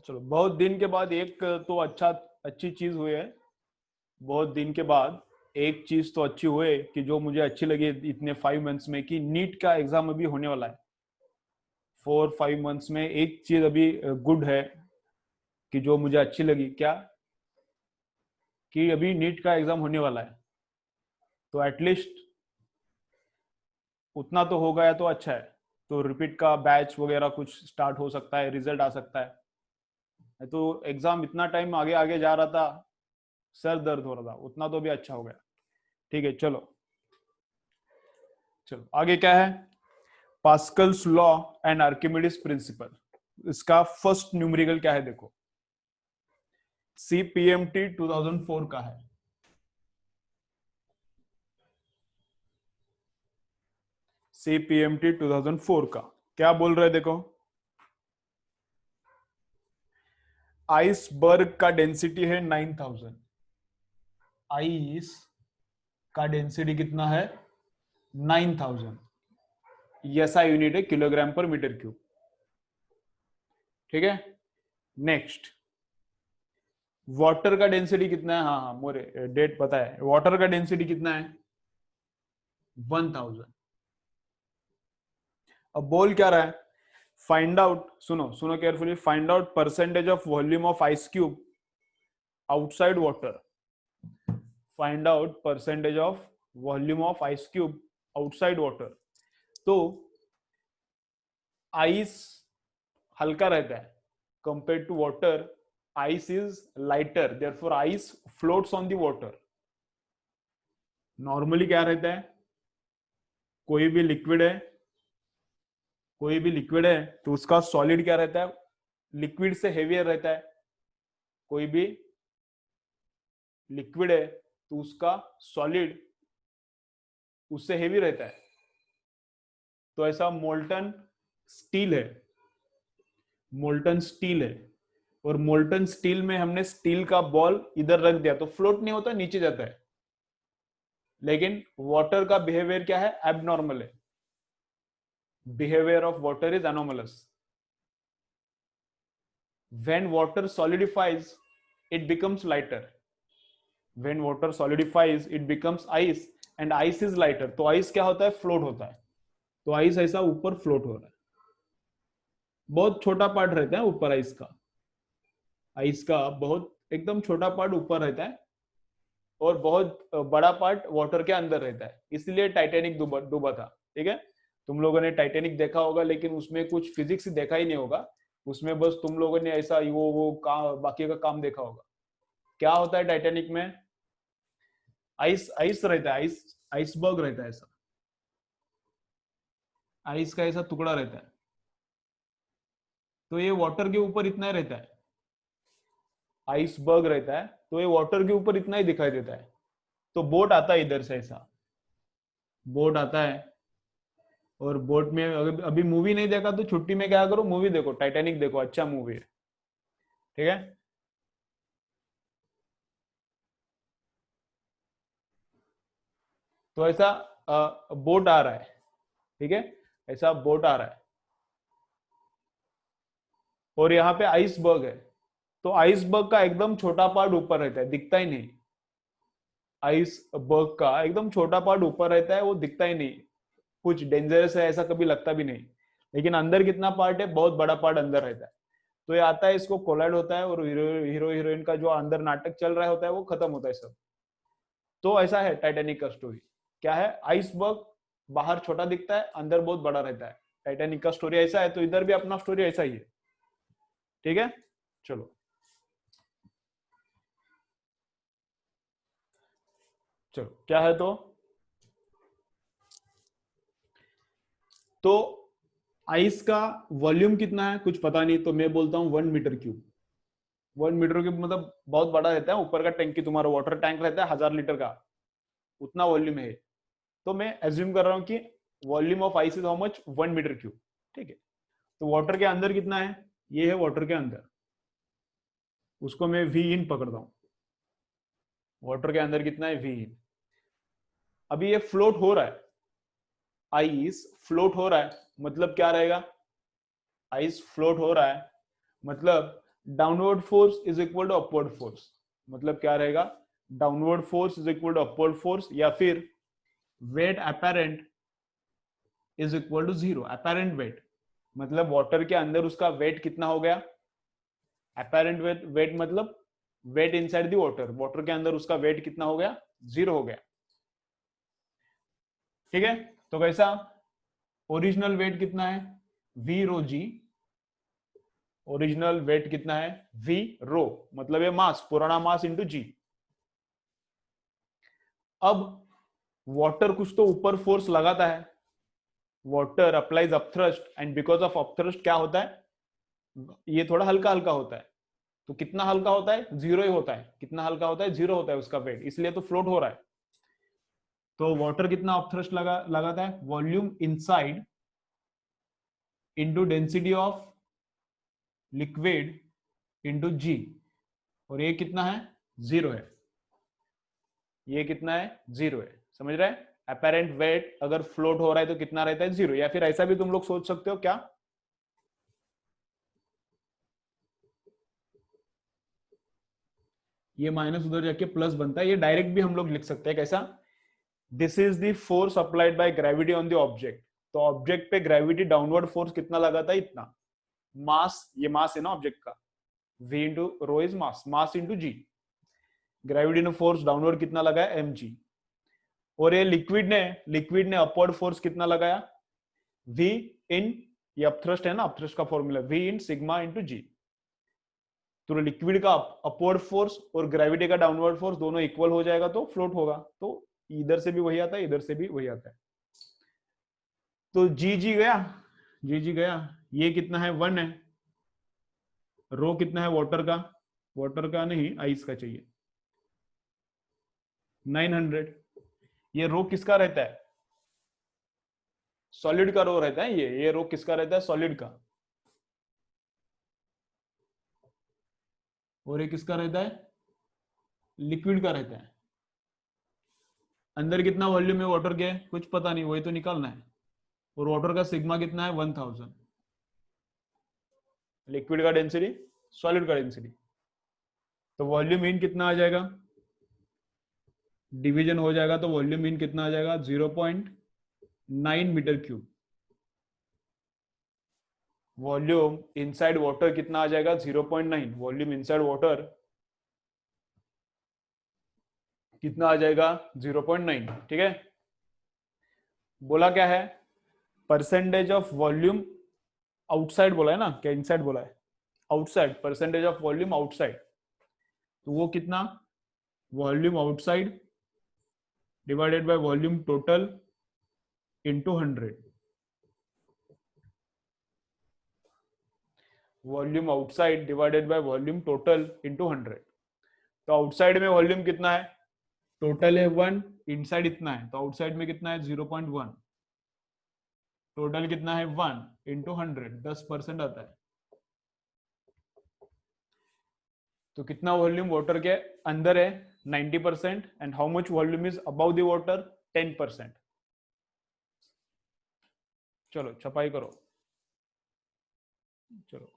चलो, बहुत दिन के बाद एक तो अच्छी चीज हुई है। बहुत दिन के बाद एक चीज तो अच्छी हुई कि जो मुझे अच्छी लगी इतने 5 मंथ्स में, कि नीट का एग्जाम अभी होने वाला है। 4-5 मंथ्स में एक चीज अभी गुड है कि जो मुझे अच्छी लगी, क्या कि अभी नीट का एग्जाम होने वाला है। तो एटलीस्ट उतना तो हो गया तो अच्छा है। तो रिपीट का बैच वगैरह कुछ स्टार्ट हो सकता है, रिजल्ट आ सकता है। तो एग्जाम इतना टाइम आगे आगे जा रहा था, सर दर्द हो रहा था, उतना तो भी अच्छा हो गया। ठीक है, चलो चलो आगे क्या है। Pascal's law and Archimedes principle, इसका फर्स्ट न्यूमेरिकल क्या है देखो। CPMT 2004 का है। CPMT 2004 का क्या बोल रहे हैं देखो। आइसबर्ग का डेंसिटी है 9000। आइस का डेंसिटी कितना है? 9000। ऐसा यूनिट है किलोग्राम पर मीटर क्यूब। ठीक है, नेक्स्ट। वाटर का डेंसिटी कितना है? हाँ हाँ, मोरे डेट पता है। वाटर का डेंसिटी कितना है? 1000। अब बोल क्या रहा है? फाइंड आउट, सुनो सुनो carefully, find out percentage of volume of ice cube outside water. Find out percentage of volume of ice cube outside water. तो आइस हल्का रहता है compare to water. Ice is lighter, therefore ice floats on the water. Normally क्या रहता है, कोई भी liquid है, कोई भी लिक्विड है तो उसका सॉलिड क्या रहता है? लिक्विड से हेवियर रहता है। कोई भी लिक्विड है तो उसका सॉलिड उससे हेवी रहता है। तो ऐसा मोल्टन स्टील है, मोल्टन स्टील है। और मोल्टन स्टील में हमने स्टील का बॉल इधर रख दिया तो फ्लोट नहीं होता, नीचे जाता है। लेकिन वाटर का बिहेवियर क्या है? एबनॉर्मल है। Behaviour of water is anomalous. When water solidifies it becomes lighter. When water solidifies it becomes ice, and ice is lighter. तो आइस क्या होता है? फ्लोट होता है। तो आइस ऐसा ऊपर फ्लोट हो रहा है। बहुत छोटा पार्ट रहता है ऊपर आइस का। आइस का बहुत एकदम छोटा पार्ट ऊपर रहता है और बहुत बड़ा पार्ट वाटर के अंदर रहता है। इसलिए टाइटैनिक डूबा डूबा था। ठीक है, तुम लोगों ने टाइटैनिक देखा होगा, लेकिन उसमें कुछ फिजिक्स देखा ही नहीं होगा। उसमें बस तुम लोगों ने ऐसा वो काम, बाकी का काम देखा होगा। क्या होता है टाइटैनिक में? आइस आइस रहता है, आइस आइसबर्ग रहता है ऐसा। आइस का ऐसा टुकड़ा रहता है। तो ये वाटर के ऊपर इतना ही रहता है। आइसबर्ग रहता है तो ये वाटर के ऊपर इतना ही दिखाई देता है। तो बोट आता है इधर से ऐसा, बोट आता है। और बोट में अगर अभी मूवी नहीं देखा तो छुट्टी में क्या करो, मूवी देखो, टाइटैनिक देखो, अच्छा मूवी है। ठीक है, तो ऐसा बोट आ रहा है। ठीक है, ऐसा बोट आ रहा है और यहाँ पे आइसबर्ग है। तो आइसबर्ग का एकदम छोटा पार्ट ऊपर रहता है, दिखता ही नहीं। आइसबर्ग का एकदम छोटा पार्ट ऊपर रहता है, वो दिखता ही नहीं। कुछ डेंजरस है ऐसा कभी लगता भी नहीं। लेकिन अंदर कितना पार्ट है? बहुत बड़ा पार्ट अंदर रहता है। तो ये आता है, इसको कोलाइड होता है और हीरो हीरोइन का जो अंदर नाटक चल रहा होता है वो खत्म होता है सब। तो ऐसा है टाइटैनिक का स्टोरी। क्या है? आइसबर्ग बाहर छोटा दिखता है, अंदर बहुत बड़ा रहता है। टाइटैनिक का स्टोरी ऐसा है, तो इधर भी अपना स्टोरी ऐसा ही है। ठीक है, चलो चलो क्या है तो आइस का वॉल्यूम कितना है कुछ पता नहीं, तो मैं बोलता हूँ 1 मीटर क्यूब। 1 मीटर क्यूब मतलब बहुत बड़ा रहता है। ऊपर का टैंकी, तुम्हारा वाटर टैंक रहता है 1000 लीटर का, उतना वॉल्यूम है। तो मैं एज्यूम कर रहा हूँ कि volume of ice is how much? 1 metre cube. ठीक है, तो वाटर के अंदर कितना है? ये है वाटर के अंदर, उसको मैं वी इन पकड़ता हूँ। वाटर के अंदर कितना है? वी इन। अभी ये फ्लोट हो रहा है, आइस फ्लोट हो रहा है। मतलब क्या रहेगा? आइस फ्लोट हो रहा है मतलब downward force is equal to upward force, मतलब क्या रहेगा, downward force is equal to upward force, या फिर weight apparent is equal to zero. Apparent weight मतलब वाटर के अंदर उसका वेट कितना हो गया, अपेरेंट वेट, वेट मतलब weight inside the water, water के अंदर उसका वेट कितना हो गया, जीरो हो गया। ठीक है, तो कैसा, ओरिजिनल वेट कितना है, V rho g, original weight कितना है, वी रो, मतलब ये मास, पुराना मास इंटू जी। अब वाटर कुछ तो ऊपर फोर्स लगाता है, water applies upthrust, and because of upthrust क्या होता है, ये थोड़ा हल्का हल्का होता है। तो कितना हल्का होता है, जीरो ही होता है, कितना हल्का होता है, जीरो होता है उसका वेट, इसलिए तो फ्लोट हो रहा है। तो वाटर कितना अपथ्रस्ट लगाता है, volume inside into density of liquid into G, और ये कितना है, जीरो है, ये कितना है, जीरो है। समझ रहे हैं, अपेरेंट वेट अगर फ्लोट हो रहा है तो कितना रहता है, जीरो। या फिर ऐसा भी तुम लोग सोच सकते हो क्या, ये माइनस उधर जाके प्लस बनता है, ये डायरेक्ट भी हम लोग लिख सकते हैं कैसा, this is the force applied by gravity on the object. तो ऑब्जेक्ट पे ग्रेविटी डाउनवर्ड फोर्स कितना लगाता है, इतना मास, ये मास है ना ऑब्जेक्ट का, v into rho is mass, mass into g, gravity ने फोर्स डाउनवर्ड कितना लगाया, एम जी। और ये लिक्विड ने अपवर्ड फोर्स कितना लगाया, v इन, ये अपथ्रस्ट है ना, अपथ्रस्ट का formula v in sigma into G. तो लिक्विड का अपवर्ड फोर्स और ग्रेविटी का डाउनवर्ड फोर्स दोनों इक्वल हो जाएगा तो फ्लोट होगा। तो इधर से भी वही आता है, इधर से भी वही आता है। तो जी जी गया, जी जी गया, ये कितना है, 1 है, रो कितना है वाटर का नहीं, आइस का चाहिए, 900। ये रो किसका रहता है, सॉलिड का रो रहता है, ये रो किसका रहता है, सॉलिड का। और ये किसका रहता है, लिक्विड का रहता है। अंदर कितना वॉल्यूम है वाटर के, कुछ पता नहीं, वही तो निकालना है। और वाटर का सिग्मा कितना है, 1000, लिक्विड का डेंसिटी, सॉलिड का डेंसिटी। तो वॉल्यूम इन कितना आ जाएगा, डिवीजन हो जाएगा तो वॉल्यूम इन कितना आ जाएगा, 0.9 metre cube. Volume inside water कितना आ जाएगा, 0.9, वॉल्यूम इनसाइड वाटर कितना आ जाएगा, 0.9। ठीक है, बोला क्या है, परसेंटेज ऑफ वॉल्यूम आउटसाइड बोला है ना, क्या इनसाइड बोला है, outside, percentage of volume outside. तो वो कितना, volume outside divided by volume total into 100, volume outside divided by volume total into 100। तो आउटसाइड में वॉल्यूम कितना है, टोटल है 1, इनसाइड इतना है, तो आउटसाइड में कितना है, 0.1, टोटल कितना है 1 इंटू 100, 10% आता है। तो कितना वॉल्यूम वाटर के अंदर है, 90%, and how much volume is about the water, 10%। चलो छपाई करो, चलो।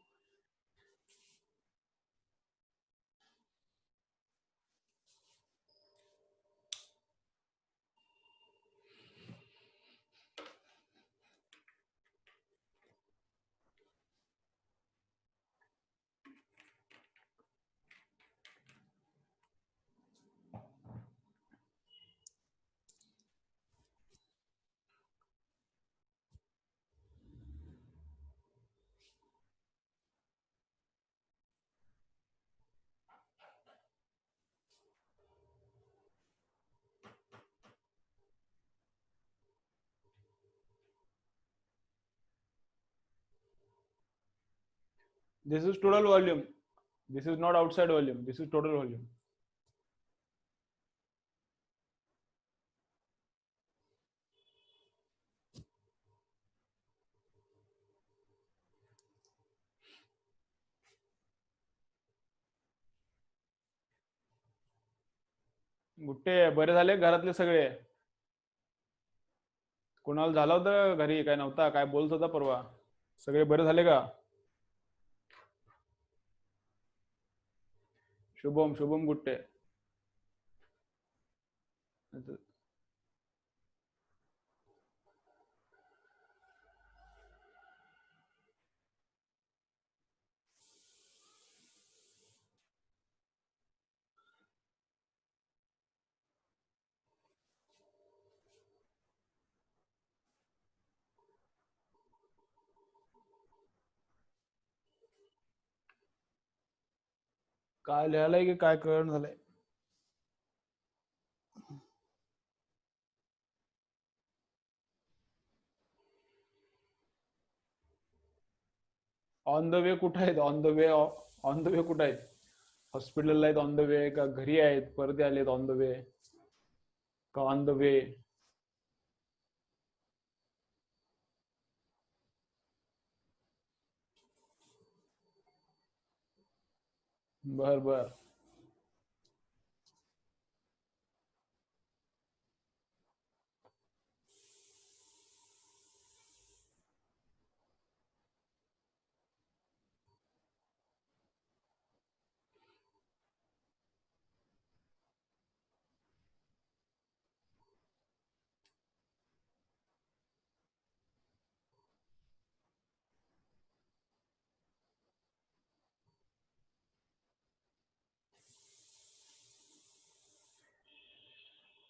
This is total volume, this is not outside volume, this is total volume. Gutte बरे झाले घरातले सगळे, कोणाला झालं होतं घरी, काय नव्हता, काय बोलत होता परवा, सगळे बरे झाले का, शुभम शुभम गुट्टे। काय लिहायलाय की काय कळण झालंय? ऑन द वे कुठे आहेत? On the way, on the way कुठे आहेत? हॉस्पिटलला आहेत ऑन द वे, का घरी आहेत परत आलेत ऑन द वे, का ऑन द वे? बर बर.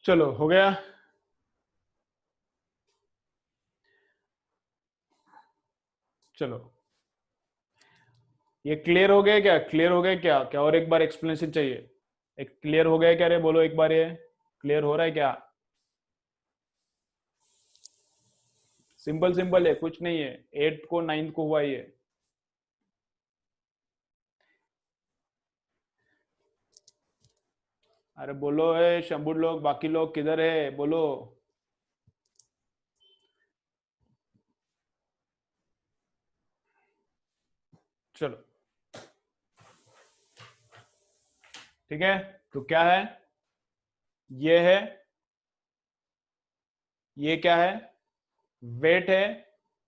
चलो हो गया. चलो ये क्लियर हो गया क्या? क्लियर हो गया क्या? क्या और एक बार एक्सप्लेनेशन चाहिए? एक क्लियर हो गया क्या रे? बोलो एक बार, ये क्लियर हो रहा है क्या? सिंपल सिंपल है, कुछ नहीं है. 8th को 9th को हुआ ये. अरे बोलो है शंभू लोग, बाकी लोग किधर है बोलो. चलो ठीक है. तो क्या है? ये है, ये क्या है? वेट है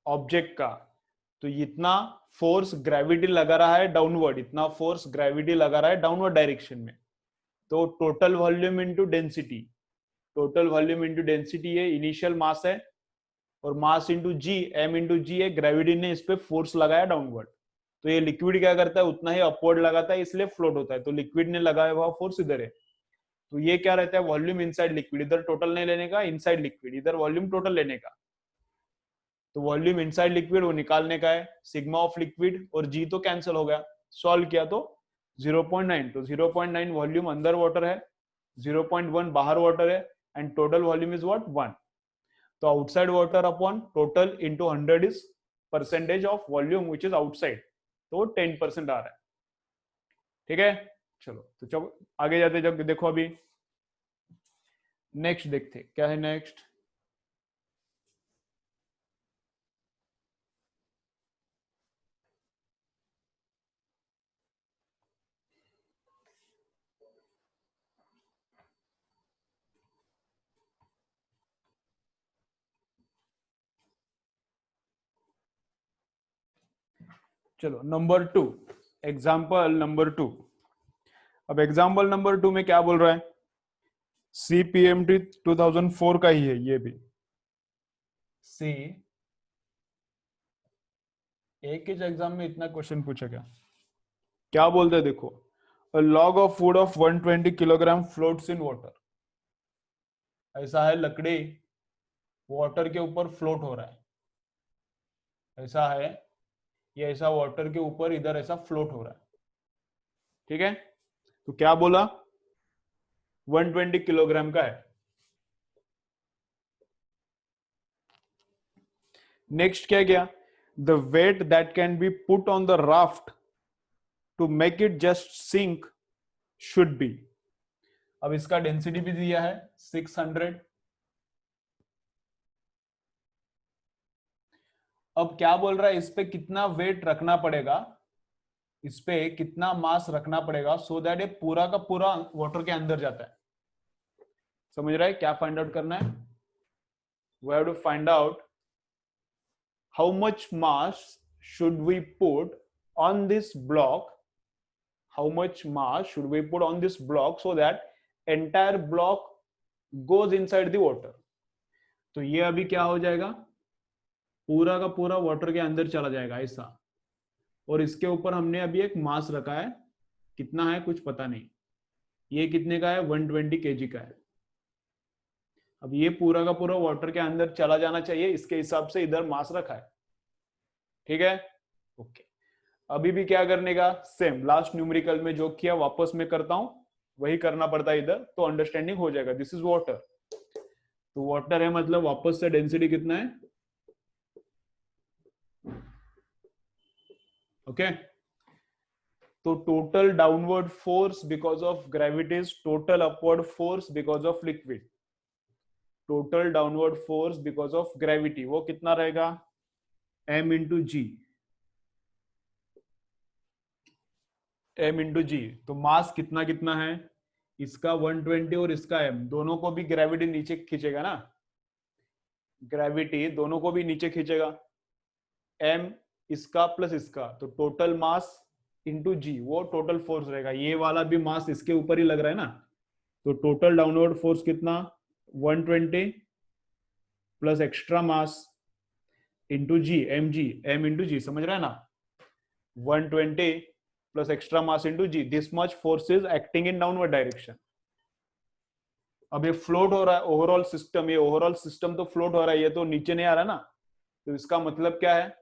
ऑब्जेक्ट का. तो इतना फोर्स ग्रेविटी लगा रहा है डाउनवर्ड, इतना फोर्स ग्रेविटी लगा रहा है डाउनवर्ड डायरेक्शन में. तो total volume into density, total volume into density ये इनिशियल मास है, और मास इंटू जी, एम इंटू जी है, ग्रेविटी ने इस पे फोर्स लगाया डाउनवर्ड. तो ये लिक्विड क्या करता है? उतना ही अपवर्ड लगाता है, इसलिए फ्लोट होता है. तो लिक्विड ने लगाया हुआ फोर्स इधर है. तो ये क्या रहता है? Volume inside liquid. इधर टोटल नहीं लेने का, इनसाइड लिक्विड. इधर वॉल्यूम टोटल लेने का. तो वॉल्यूम इनसाइड लिक्विड वो निकालने का है, सिग्मा ऑफ लिक्विड, और जी तो कैंसिल हो गया. सॉल्व किया तो 0.9. तो 0.9 वॉल्यूम अंदर वाटर है, 0.1 बाहर वाटर है, and total volume is what? 1. तो outside water upon total into 100 is percentage of volume which is outside. तो 10% आ रहा है. ठीक है. चलो तो चलो आगे जाते. जब देखो अभी नेक्स्ट देखते क्या है. नेक्स्ट चलो नंबर 2, एग्जाम्पल नंबर 2. अब एग्जाम्पल नंबर 2 में क्या बोल रहा है? CPMT 2004 का ही है ये भी. सी एक ही एग्जाम में इतना क्वेश्चन पूछा क्या? क्या बोलते हैं देखो. A log of wood of 120 kilogram floats in water. ऐसा है लकड़ी, वाटर के ऊपर फ्लोट हो रहा है. ऐसा है, ये ऐसा वाटर के ऊपर इधर ऐसा फ्लोट हो रहा है. ठीक है. तो क्या बोला? 120 किलोग्राम का है. नेक्स्ट क्या गया? The weight that can be put on the raft to make it just sink should be. अब इसका डेंसिटी भी दिया है 600. अब क्या बोल रहा है? इस पे कितना वेट रखना पड़ेगा, इस पे कितना मास रखना पड़ेगा, सो दैट ये पूरा का पूरा वाटर के अंदर जाता है. समझ रहा है? क्या फाइंड आउट करना है? We have to find out how much mass should we put on this block, how much mass should we put on this block so that entire block goes inside the water. तो ये अभी क्या हो जाएगा, पूरा का पूरा water के अंदर चला जाएगा ऐसा, और इसके ऊपर हमने अभी एक मास रखा है, कितना है कुछ पता नहीं, ये कितने का है 120 kg का है। अब ये पूरा का पूरा वाटर के अंदर चला जाना चाहिए, इसके हिसाब से इधर मास रखा है, ठीक है ओके। अभी भी क्या करने का, सेम लास्ट न्यूमेरिकल में जो किया वापस मैं करता हूं, वही करना पड़ता है इधर, तो अंडरस्टैंडिंग हो जाएगा। दिस इज वाटर, तो वाटर है मतलब वापस से डेंसिटी कितना है, ओके तो total downward force because of gravity is total upward force because of liquid. Total downward force because of gravity वो कितना रहेगा, m इंटू जी, m इंटू जी। तो मास कितना कितना है, इसका 120 और इसका m, दोनों को भी ग्रेविटी नीचे खींचेगा ना, ग्रेविटी दोनों को भी नीचे खींचेगा, m इसका प्लस इसका, तो टोटल मास इंटू जी वो टोटल फोर्स रहेगा। ये वाला भी मास इसके ऊपर ही लग रहा है ना, तो टोटल डाउनवर्ड फोर्स कितना 120 plus extra mass into g, M g, M into g, समझ रहे हैं ना, 120 plus extra mass into g, this much force is acting in downward direction. अब ये फ्लोट हो रहा है ओवरऑल सिस्टम, ये ओवरऑल सिस्टम तो फ्लोट हो रहा है, ये तो नीचे नहीं आ रहा ना, तो इसका मतलब क्या है,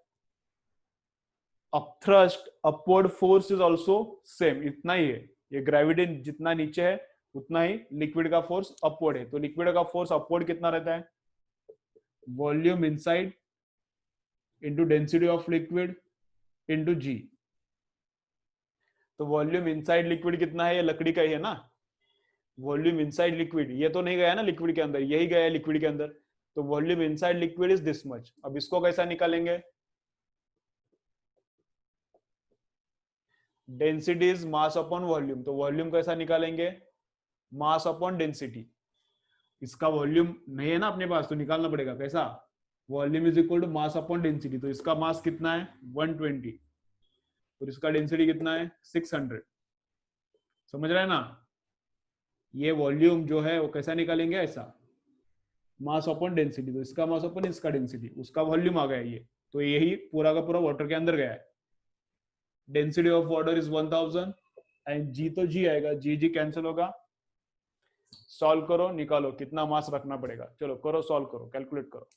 upthrust upward force is also same, इतना ही है, ये ग्रेविटी जितना नीचे है उतना ही लिक्विड का फोर्स अपवर्ड है। तो लिक्विड का फोर्स अपवर्ड कितना रहता है, volume inside into density of liquid into G. तो वॉल्यूम इनसाइड लिक्विड कितना है, ये लकड़ी का ही है ना, वॉल्यूम इनसाइड लिक्विड, ये तो नहीं गया ना लिक्विड के अंदर, यही गया है लिक्विड के अंदर, तो volume inside liquid is this much. अब इसको कैसा निकालेंगे, density is mass upon volume, तो वॉल्यूम कैसा निकालेंगे, मास अपॉन डेंसिटी। इसका वॉल्यूम नहीं है ना अपने पास, तो निकालना पड़ेगा कैसा, volume is equal to mass upon density, तो इसका मास कितना है 120 और इसका डेंसिटी कितना है 600, समझ रहे हैं ना। ये वॉल्यूम जो है वो कैसा निकालेंगे, ऐसा मास अपॉन डेंसिटी, तो इसका मास अपॉन इसका डेंसिटी, उसका वॉल्यूम आ गया ये, तो यही पूरा का पूरा वाटर के अंदर गया है। Density of water is 1000 and G तो जी आएगा, जी जी कैंसिल होगा, सॉल्व करो निकालो कितना मास रखना पड़ेगा, चलो करो सॉल्व करो कैलकुलेट करो।